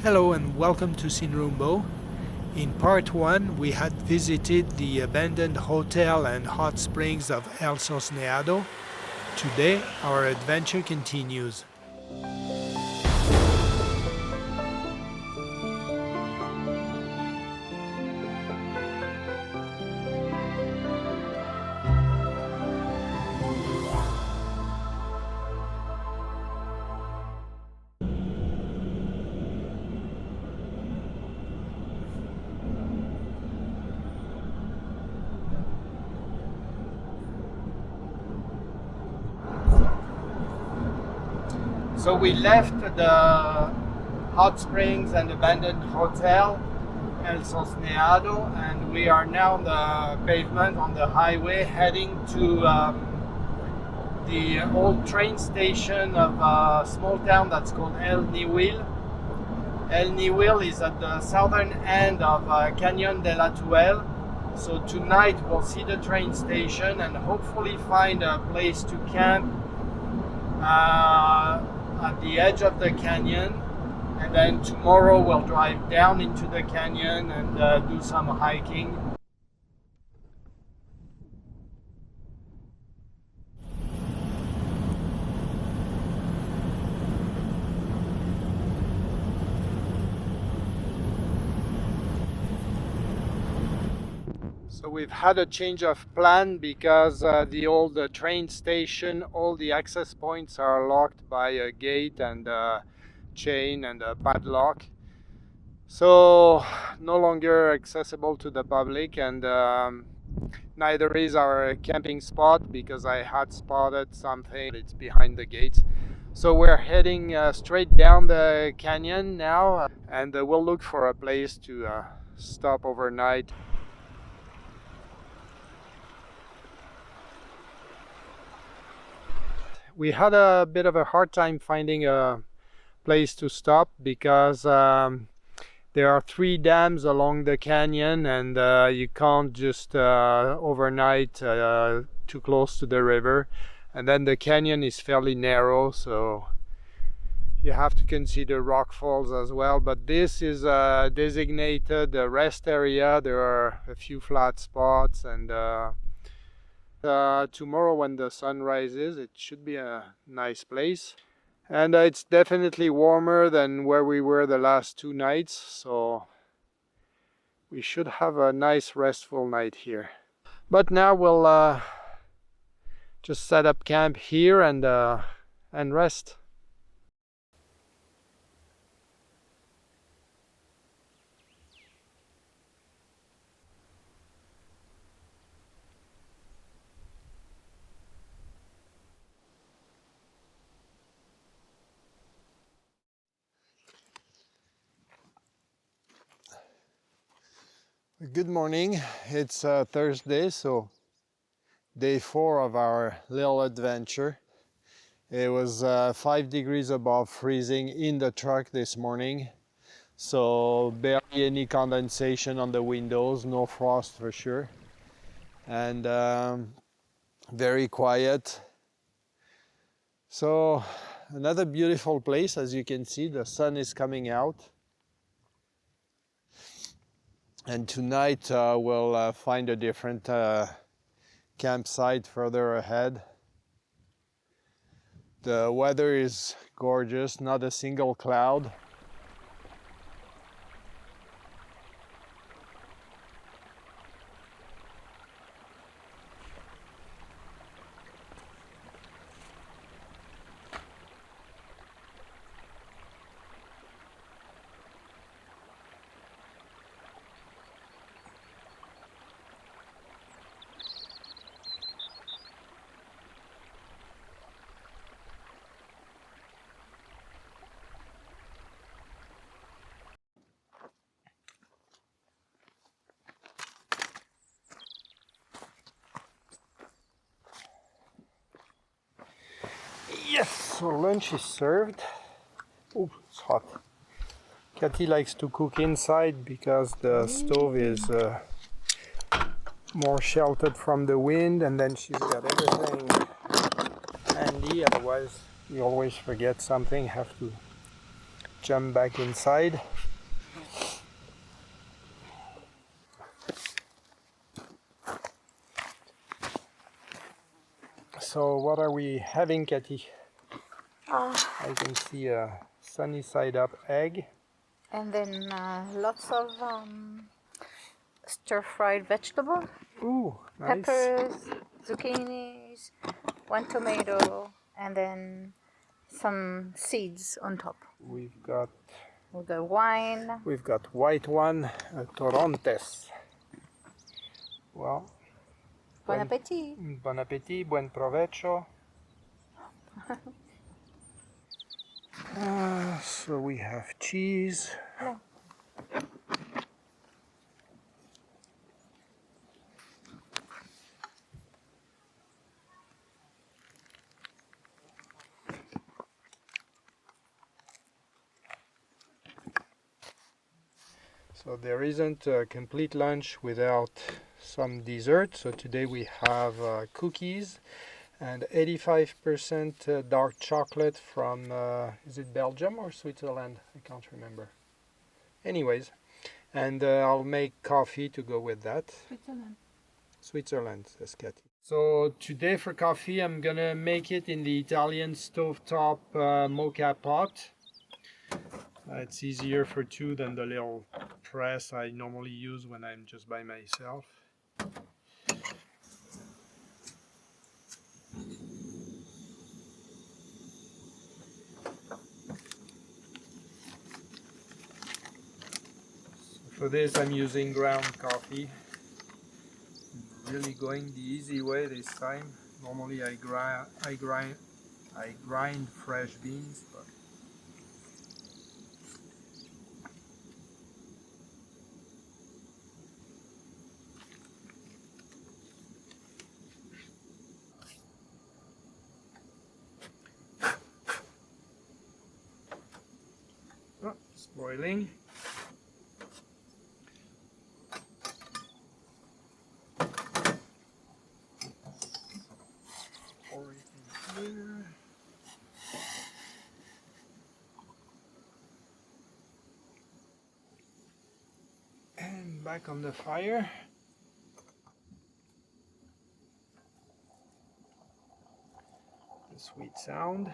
Hello and welcome to Sinrumbo. In part 1 we had visited the abandoned hotel and hot springs of El Sosneado. Today our adventure continues. So we left the hot springs and abandoned hotel El Sosneado, and we are now on the pavement on the highway heading to the old train station of a small town that's called El Niwil. El Niwil is at the southern end of Canyon de la Tuel. So tonight we'll see the train station and hopefully find a place to camp at the edge of the canyon, and then tomorrow we'll drive down into the canyon and do some hiking. So we've had a change of plan because the old train station, all the access points are locked by a gate and a chain and a padlock. So no longer accessible to the public, and neither is our camping spot because I had spotted something. It's behind the gates. So we're heading straight down the canyon now, and we'll look for a place to stop overnight. We had a bit of a hard time finding a place to stop because there are 3 dams along the canyon, and you can't just overnight too close to the river. And then the canyon is fairly narrow, so you have to consider rock falls as well. But this is a designated rest area. There are a few flat spots, and tomorrow when the sun rises it should be a nice place, and it's definitely warmer than where we were the last 2 nights, so we should have a nice restful night here. But now we'll just set up camp here and rest. Good morning. It's Thursday, so day 4 of our little adventure. It was 5 degrees above freezing in the truck this morning, so barely any condensation on the windows, no frost for sure, and very quiet. So another beautiful place. As you can see, the sun is coming out. And tonight we'll find a different campsite further ahead. The weather is gorgeous, not a single cloud. Yes, so lunch is served. Oh, it's hot. Cathy likes to cook inside because the stove is more sheltered from the wind, and then she's got everything handy. Otherwise, you always forget something, have to jump back inside. So what are we having, Cathy? I can see a sunny side up egg. And then lots of stir-fried vegetable. Ooh, nice. Peppers, zucchinis, 1 tomato, and then some seeds on top. We've got The wine. We've got white one, Torontes. Well, Bon appetit. Bon appetit, buen provecho. So we have cheese. No. So there isn't a complete lunch without some dessert. So today we have cookies and 85% dark chocolate from, is it Belgium or Switzerland? I can't remember. Anyways, and I'll make coffee to go with that. Switzerland, says Cathy. So today for coffee, I'm gonna make it in the Italian stovetop mocha pot. It's easier for two than the little press I normally use when I'm just by myself. For this, I'm using ground coffee. I'm really going the easy way this time. Normally, I grind fresh beans, but it's boiling. Pour it in here. And back on the fire. The sweet sound.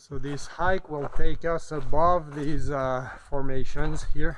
So this hike will take us above these formations here.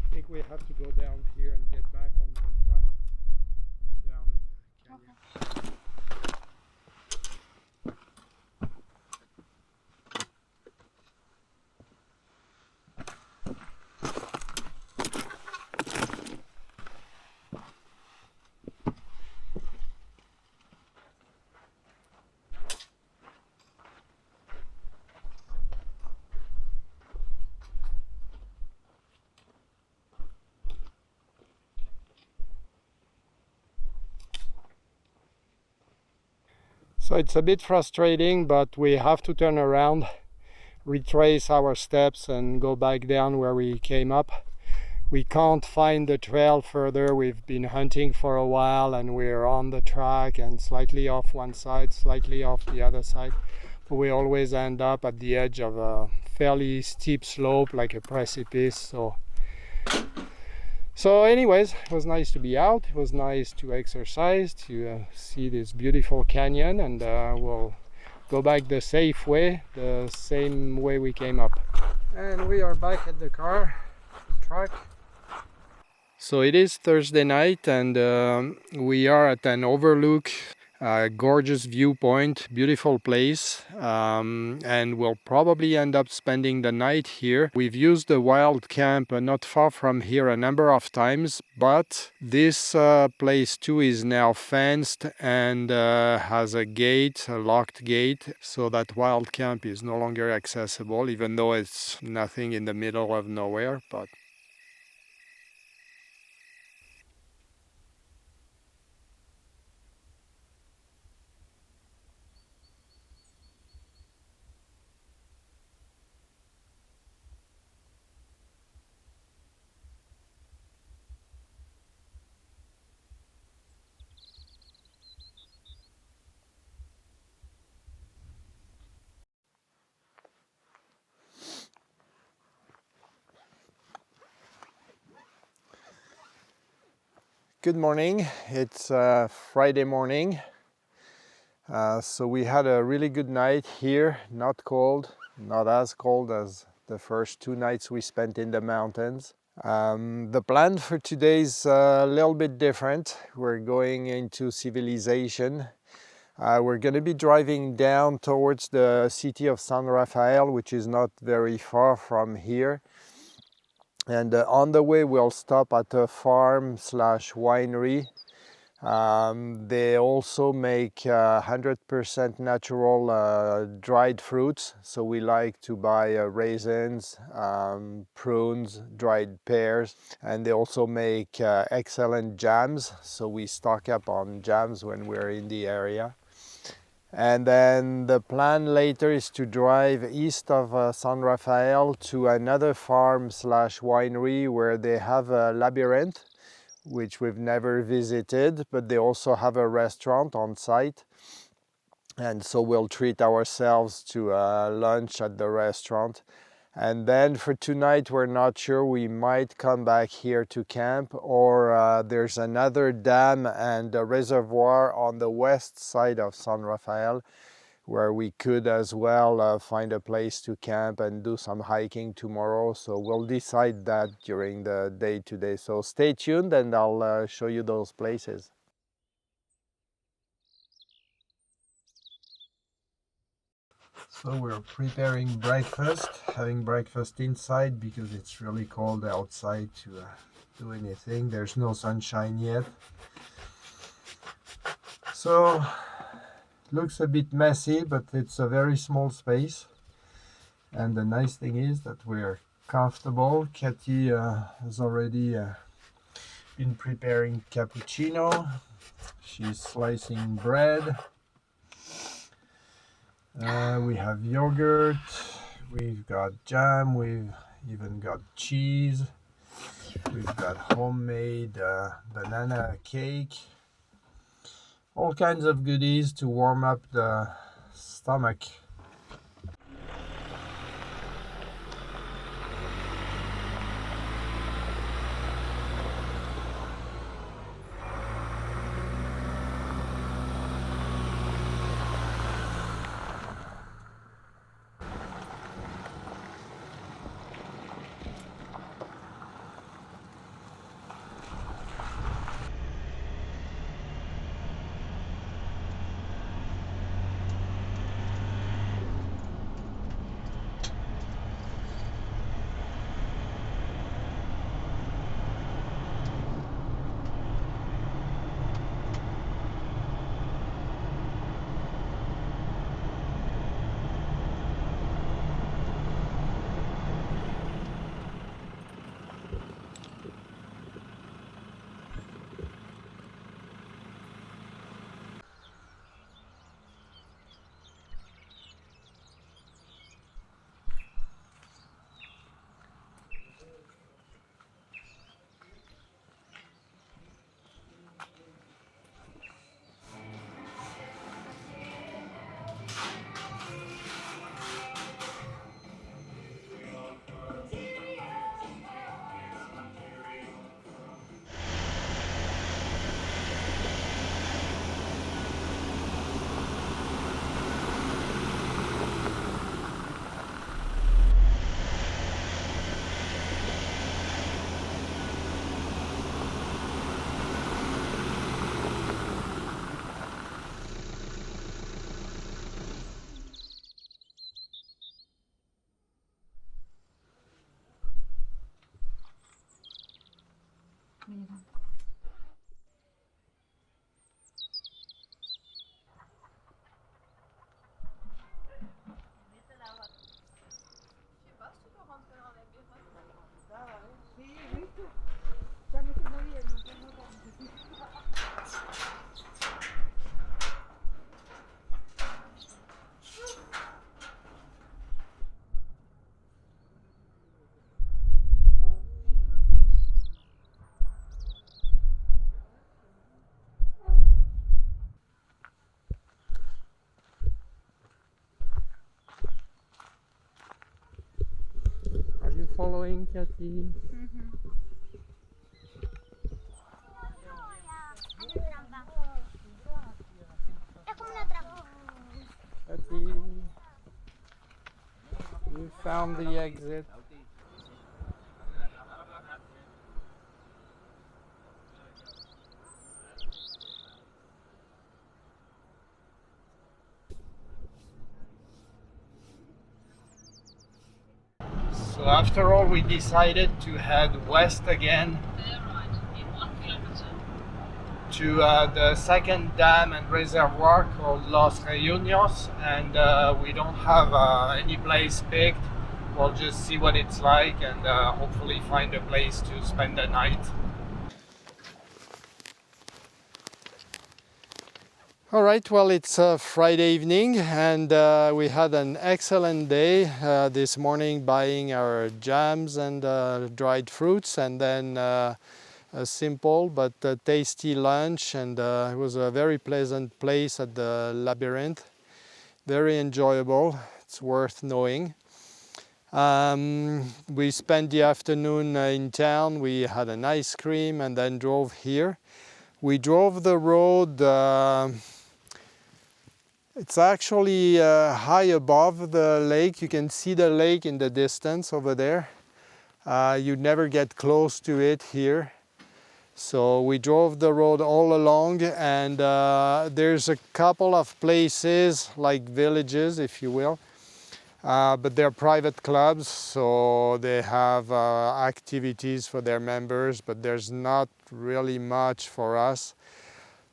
I think we have to go down here and get back on the track down in the canyon. Okay. So it's a bit frustrating, but we have to turn around, retrace our steps and go back down where we came up. We can't find the trail further. We've been hunting for a while and we're on the track and slightly off one side, slightly off the other side. But we always end up at the edge of a fairly steep slope, like a precipice. So anyways, it was nice to be out. It was nice to exercise, to see this beautiful canyon, and we'll go back the safe way, the same way we came up. And we are back at the track. So it is Thursday night, and we are at an overlook, gorgeous viewpoint, beautiful place, and we'll probably end up spending the night here. We've used the wild camp not far from here a number of times, but this place too is now fenced and has a gate, a locked gate, so that wild camp is no longer accessible, even though it's nothing in the middle of nowhere. But good morning. It's Friday morning. So we had a really good night here, not cold, not as cold as the first 2 nights we spent in the mountains. The plan for today is a little bit different. We're going into civilization. We're going to be driving down towards the city of San Rafael, which is not very far from here. And on the way we'll stop at a farm slash winery. They also make 100% natural dried fruits, so we like to buy raisins, prunes, dried pears, and they also make excellent jams, so we stock up on jams when we're in the area. And then the plan later is to drive east of San Rafael to another farm slash winery where they have a labyrinth, which we've never visited, but they also have a restaurant on site. And so we'll treat ourselves to lunch at the restaurant. And then for tonight, we're not sure. We might come back here to camp, or there's another dam and a reservoir on the west side of San Rafael, where we could as well find a place to camp and do some hiking tomorrow. So we'll decide that during the day today. So stay tuned and I'll show you those places. So we're preparing breakfast, having breakfast inside because it's really cold outside to do anything. There's no sunshine yet. So looks a bit messy, but it's a very small space. And the nice thing is that we're comfortable. Katie has already been preparing cappuccino. She's slicing bread. We have yogurt, we've got jam, we've even got cheese, we've got homemade banana cake, all kinds of goodies to warm up the stomach. following, Kathy. Kathy, you found the exit. So after all, we decided to head west again to the second dam and reservoir called Los Reunios, and we don't have any place picked. We'll just see what it's like and hopefully find a place to spend the night. All right, well, it's Friday evening and we had an excellent day this morning buying our jams and dried fruits, and then a simple but tasty lunch, and it was a very pleasant place at the labyrinth. Very enjoyable, it's worth knowing. We spent the afternoon in town, we had an ice cream and then drove here. We drove the road, it's actually high above the lake. You can see the lake in the distance over there. You'd never get close to it here. So we drove the road all along, and there's a couple of places, like villages if you will, but they're private clubs, so they have activities for their members, but there's not really much for us.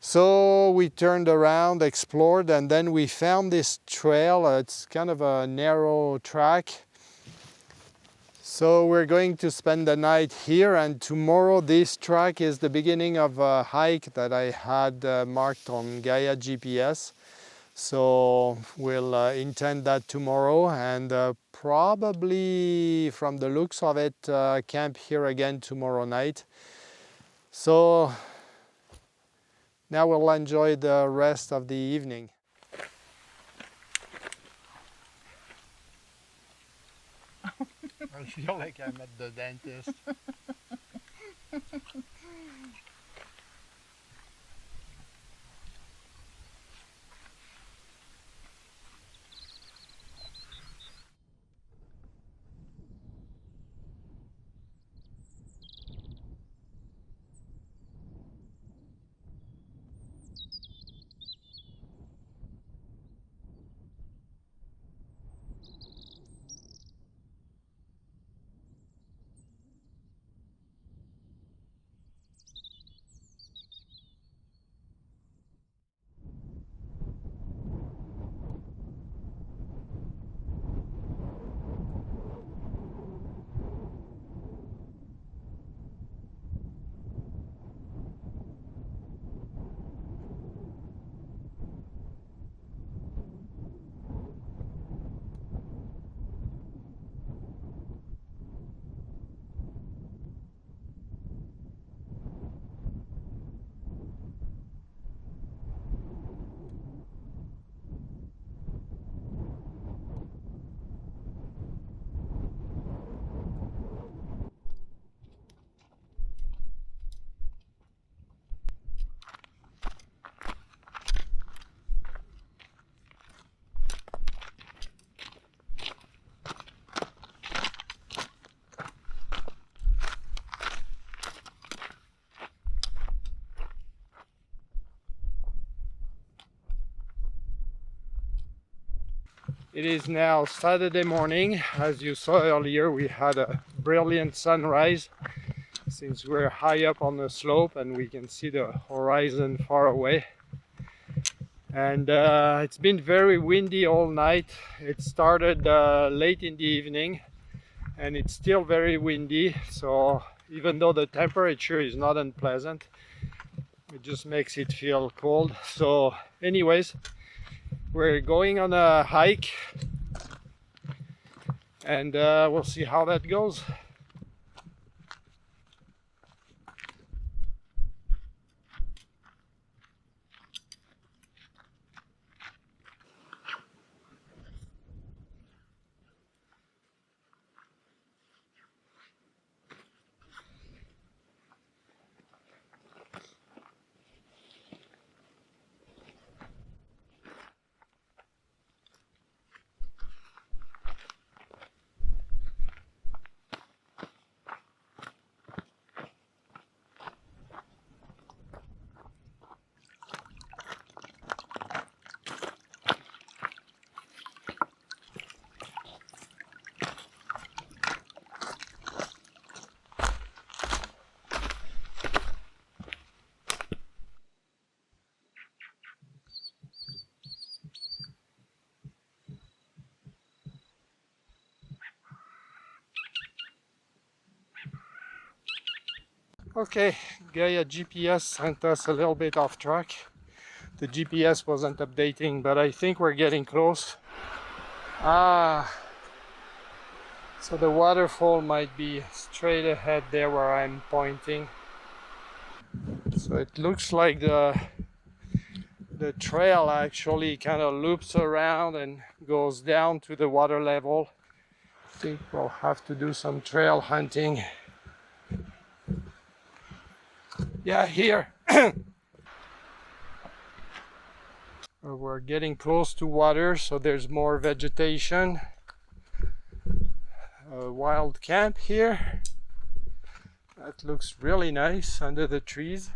So we turned around, explored, and then we found this trail. It's kind of a narrow track. So we're going to spend the night here, and tomorrow this track is the beginning of a hike that I had marked on Gaia GPS. So we'll intend that tomorrow, and probably from the looks of it camp here again tomorrow night. So now we'll enjoy the rest of the evening. I feel like I'm at the dentist. It is now Saturday morning. As you saw earlier, we had a brilliant sunrise since we're high up on the slope and we can see the horizon far away. And it's been very windy all night. It started late in the evening and it's still very windy. So even though the temperature is not unpleasant, it just makes it feel cold. So anyways, we're going on a hike and we'll see how that goes. Okay, Gaia GPS sent us a little bit off track. The GPS wasn't updating, but I think we're getting close. So the waterfall might be straight ahead there where I'm pointing. So it looks like the trail actually kind of loops around and goes down to the water level. I think we'll have to do some trail hunting. Yeah, here. We're getting close to water, so there's more vegetation. A wild camp here. That looks really nice under the trees.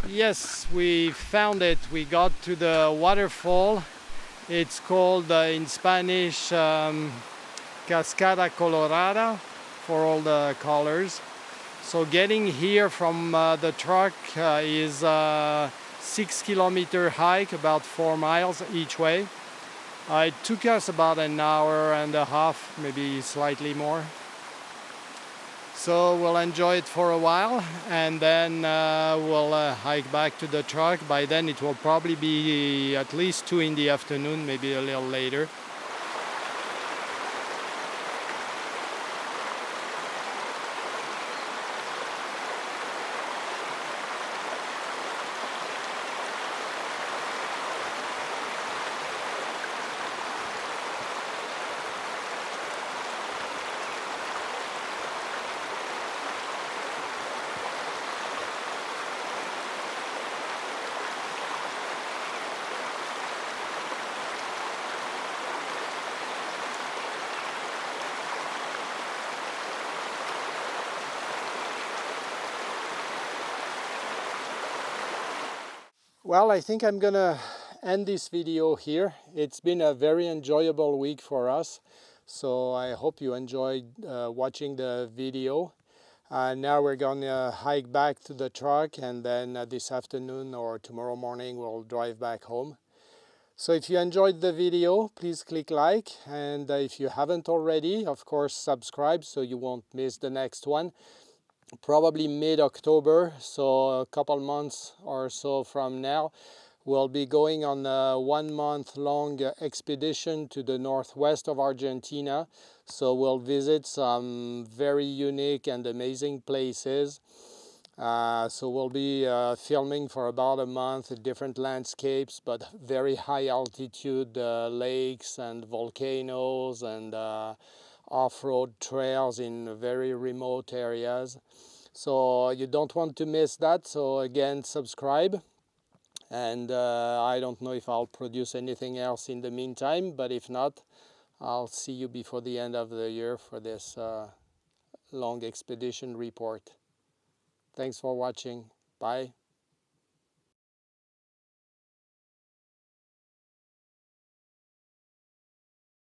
Yes, we found it. We got to the waterfall. It's called in Spanish Cascada Colorada for all the colors. So getting here from the truck is a 6-kilometer hike, about 4 miles each way. It took us about an hour and a half, maybe slightly more. So we'll enjoy it for a while, and then we'll hike back to the truck. By then it will probably be at least 2 in the afternoon, maybe a little later. Well, I think I'm gonna end this video here. It's been a very enjoyable week for us, so I hope you enjoyed watching the video. Now we're gonna hike back to the truck, and then this afternoon or tomorrow morning we'll drive back home. So if you enjoyed the video, please click like, and if you haven't already, of course subscribe so you won't miss the next one. Probably mid-October, so a couple months or so from now, we'll be going on a 1-month-long expedition to the northwest of Argentina. So we'll visit some very unique and amazing places. So we'll be filming for about a month different landscapes, but very high altitude lakes and volcanoes and off-road trails in very remote areas. So you don't want to miss that. So again, subscribe. And I don't know if I'll produce anything else in the meantime, but if not, I'll see you before the end of the year for this long expedition report. Thanks for watching. Bye.